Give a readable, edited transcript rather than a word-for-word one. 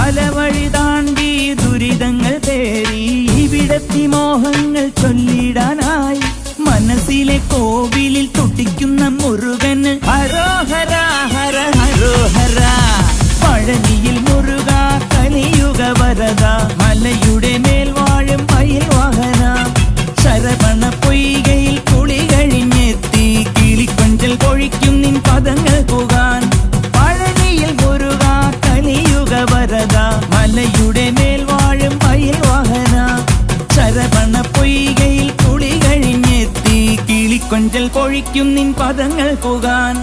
പലവഴി താണ്ടി ദുരിതങ്ങൾ തേറി ഇവിടത്തി മോഹങ്ങൾ ചൊല്ലിടാനായി മനസ്സിലെ കോവിലിൽ തുടിക്കുന്ന മുരുകന് ഹരോഹര ഹര ഹരോഹര. പഴനിയിൽ മുരുക കലിയുഗ വരദ മലയുടെ മേൽ വാഴും മയിൽ വാഹന. ശരവണ പൊയ്കയിൽ കുളി കഴിഞ്ഞെത്തി കിളിക്കൊഞ്ചൽ കൊഴിക്കും നിൻ പദങ്ങൾ പോകാൻ. പഴനിയിൽ മുരുക കലിയുഗ വരദ മലയുടെ മേൽ വാഴും മയിൽ വാഹന. ശരവണ പൊയ്കയിൽ കുളി കഴിഞ്ഞെത്തി കിളിക്കൊഞ്ചൽ കൊഴിക്കും നിൻ പദങ്ങൾ പോകാൻ.